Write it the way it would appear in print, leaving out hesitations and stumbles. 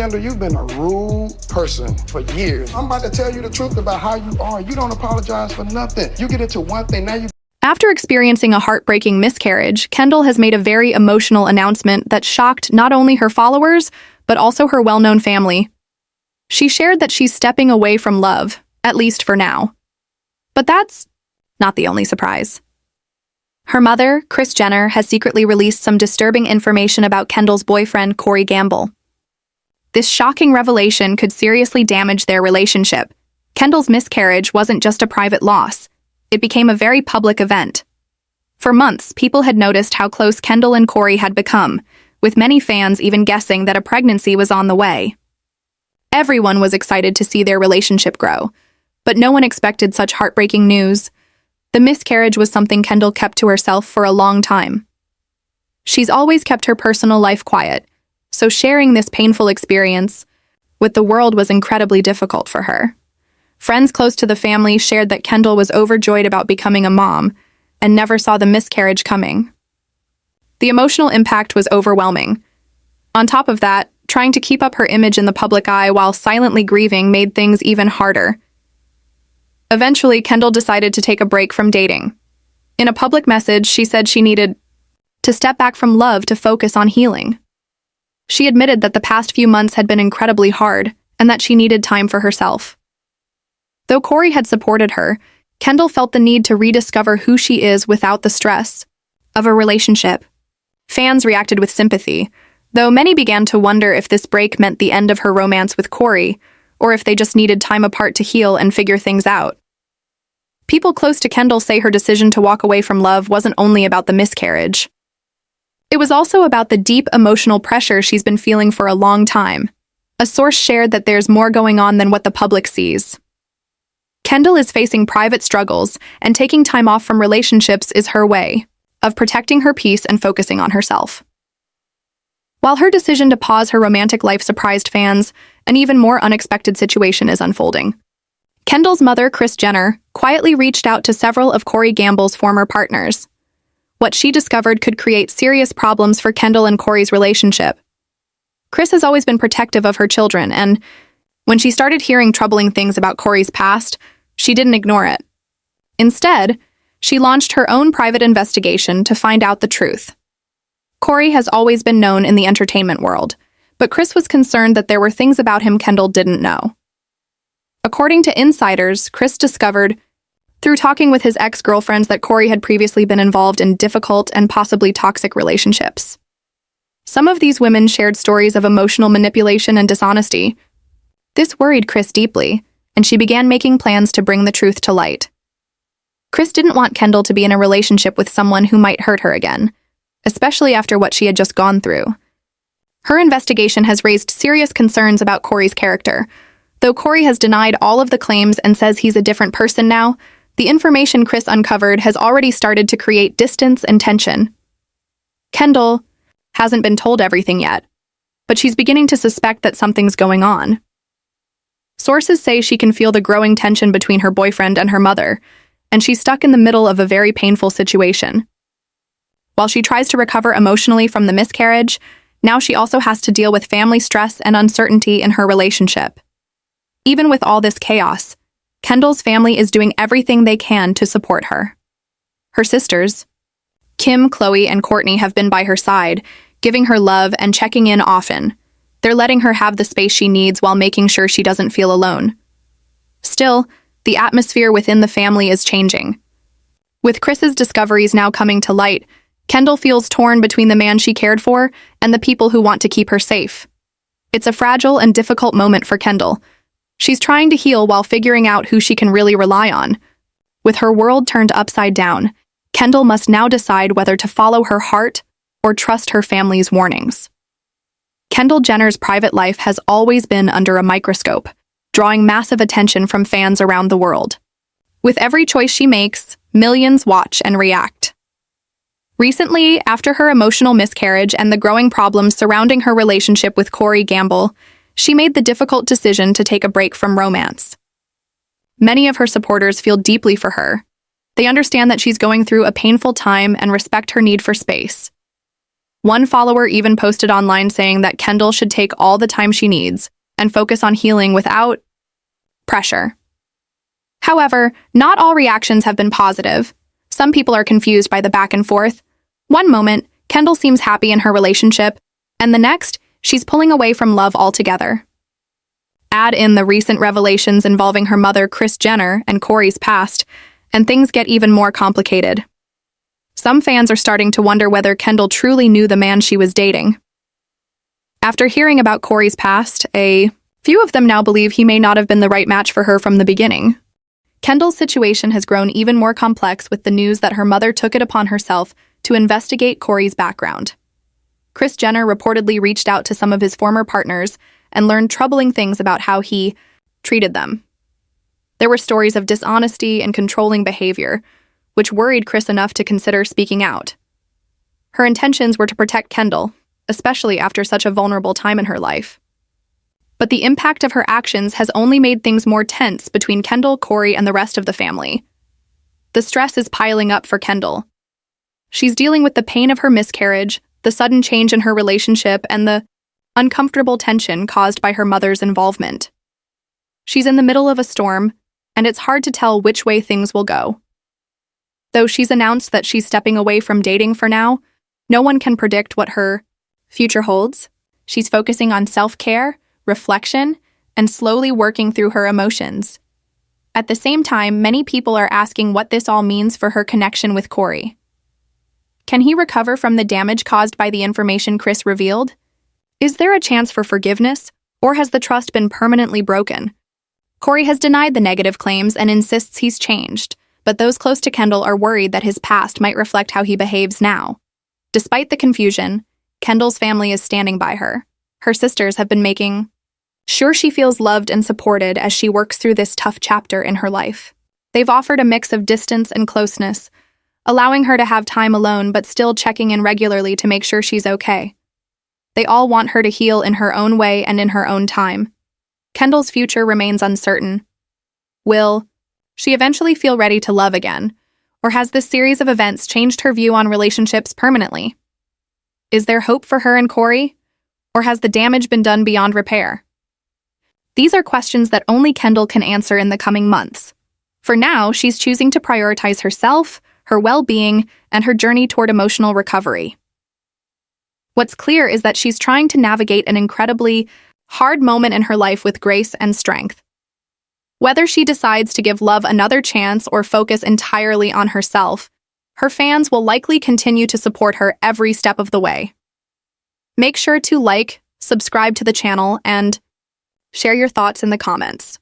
Kendall, you've been a rude person for years. I'm about to tell you the truth about how you are. You don't apologize for nothing. You get into one thing, now you... After experiencing a heartbreaking miscarriage, Kendall has made a very emotional announcement that shocked not only her followers, but also her well-known family. She shared that she's stepping away from love, at least for now. But that's not the only surprise. Her mother, Kris Jenner, has secretly released some disturbing information about Kendall's boyfriend, Coreygamble. This shocking revelation could seriously damage their relationship. Kendall's miscarriage wasn't just a private loss. It became a very public event. For months, people had noticed how close Kendall and Corey had become, with many fans even guessing that a pregnancy was on the way. Everyone was excited to see their relationship grow, but no one expected such heartbreaking news. The miscarriage was something Kendall kept to herself for a long time. She's always kept her personal life quiet, so sharing this painful experience with the world was incredibly difficult for her. Friends close to the family shared that Kendall was overjoyed about becoming a mom and never saw the miscarriage coming. The emotional impact was overwhelming. On top of that, trying to keep up her image in the public eye while silently grieving made things even harder. Eventually, Kendall decided to take a break from dating. In a public message, she said she needed to step back from love to focus on healing. She admitted that the past few months had been incredibly hard and that she needed time for herself. Though Corey had supported her, Kendall felt the need to rediscover who she is without the stress of a relationship. Fans reacted with sympathy, though many began to wonder if this break meant the end of her romance with Corey, or if they just needed time apart to heal and figure things out. People close to Kendall say her decision to walk away from love wasn't only about the miscarriage. It was also about the deep emotional pressure she's been feeling for a long time. A source shared that there's more going on than what the public sees. Kendall is facing private struggles, and taking time off from relationships is her way of protecting her peace and focusing on herself. While her decision to pause her romantic life surprised fans, an even more unexpected situation is unfolding. Kendall's mother, Kris Jenner, quietly reached out to several of Corey-Gamble's former partners. What she discovered could create serious problems for Kendall and Corey's relationship. Kris has always been protective of her children, and when she started hearing troubling things about Corey's past, she didn't ignore it. Instead, she launched her own private investigation to find out the truth. Corey has always been known in the entertainment world, but Kris was concerned that there were things about him Kendall didn't know. According to insiders, Kris discovered, through talking with his ex-girlfriends, that Corey had previously been involved in difficult and possibly toxic relationships. Some of these women shared stories of emotional manipulation and dishonesty. This worried Kris deeply, and she began making plans to bring the truth to light. Kris didn't want Kendall to be in a relationship with someone who might hurt her again, especially after what she had just gone through. Her investigation has raised serious concerns about Corey's character. Though Corey has denied all of the claims and says he's a different person now, the information Kris uncovered has already started to create distance and tension. Kendall hasn't been told everything yet, but she's beginning to suspect that something's going on. Sources say she can feel the growing tension between her boyfriend and her mother, and she's stuck in the middle of a very painful situation. While she tries to recover emotionally from the miscarriage, now she also has to deal with family stress and uncertainty in her relationship. Even with all this chaos, Kendall's family is doing everything they can to support her. Her sisters, Kim, Chloe, and Courtney, have been by her side, giving her love and checking in often. They're letting her have the space she needs while making sure she doesn't feel alone. Still, the atmosphere within the family is changing. With Kris's discoveries now coming to light, Kendall feels torn between the man she cared for and the people who want to keep her safe. It's a fragile and difficult moment for Kendall. She's trying to heal while figuring out who she can really rely on. With her world turned upside down, Kendall must now decide whether to follow her heart or trust her family's warnings. Kendall Jenner's private life has always been under a microscope, drawing massive attention from fans around the world. With every choice she makes, millions watch and react. Recently, after her emotional miscarriage and the growing problems surrounding her relationship with Coreygamble, she made the difficult decision to take a break from romance. Many of her supporters feel deeply for her. They understand that she's going through a painful time and respect her need for space. One follower even posted online saying that Kendall should take all the time she needs and focus on healing without pressure. However, not all reactions have been positive. Some people are confused by the back and forth. One moment, Kendall seems happy in her relationship, and the next, she's pulling away from love altogether. Add in the recent revelations involving her mother, Kris Jenner, and Corey's past, and things get even more complicated. Some fans are starting to wonder whether Kendall truly knew the man she was dating. After hearing about Corey's past, a few of them now believe he may not have been the right match for her from the beginning. Kendall's situation has grown even more complex with the news that her mother took it upon herself to investigate Corey's background. Kris Jenner reportedly reached out to some of his former partners and learned troubling things about how he treated them. There were stories of dishonesty and controlling behavior, which worried Kris enough to consider speaking out. Her intentions were to protect Kendall, especially after such a vulnerable time in her life. But the impact of her actions has only made things more tense between Kendall, Corey, and the rest of the family. The stress is piling up for Kendall. She's dealing with the pain of her miscarriage, the sudden change in her relationship, and the uncomfortable tension caused by her mother's involvement. She's in the middle of a storm, and it's hard to tell which way things will go. Though she's announced that she's stepping away from dating for now, no one can predict what her future holds. She's focusing on self-care, reflection, and slowly working through her emotions. At the same time, many people are asking what this all means for her connection with Corey. Can he recover from the damage caused by the information Kris revealed? Is there a chance for forgiveness, or has the trust been permanently broken? Corey has denied the negative claims and insists he's changed, but those close to Kendall are worried that his past might reflect how he behaves now. Despite the confusion, Kendall's family is standing by her. Her sisters have been making sure she feels loved and supported as she works through this tough chapter in her life. They've offered a mix of distance and closeness, allowing her to have time alone but still checking in regularly to make sure she's okay. They all want her to heal in her own way and in her own time. Kendall's future remains uncertain. Will she eventually feel ready to love again, or has this series of events changed her view on relationships permanently? Is there hope for her and Corey, or has the damage been done beyond repair? These are questions that only Kendall can answer in the coming months. For now, she's choosing to prioritize herself, her well-being, and her journey toward emotional recovery. What's clear is that she's trying to navigate an incredibly hard moment in her life with grace and strength. Whether she decides to give love another chance or focus entirely on herself, her fans will likely continue to support her every step of the way. Make sure to like, subscribe to the channel, and share your thoughts in the comments.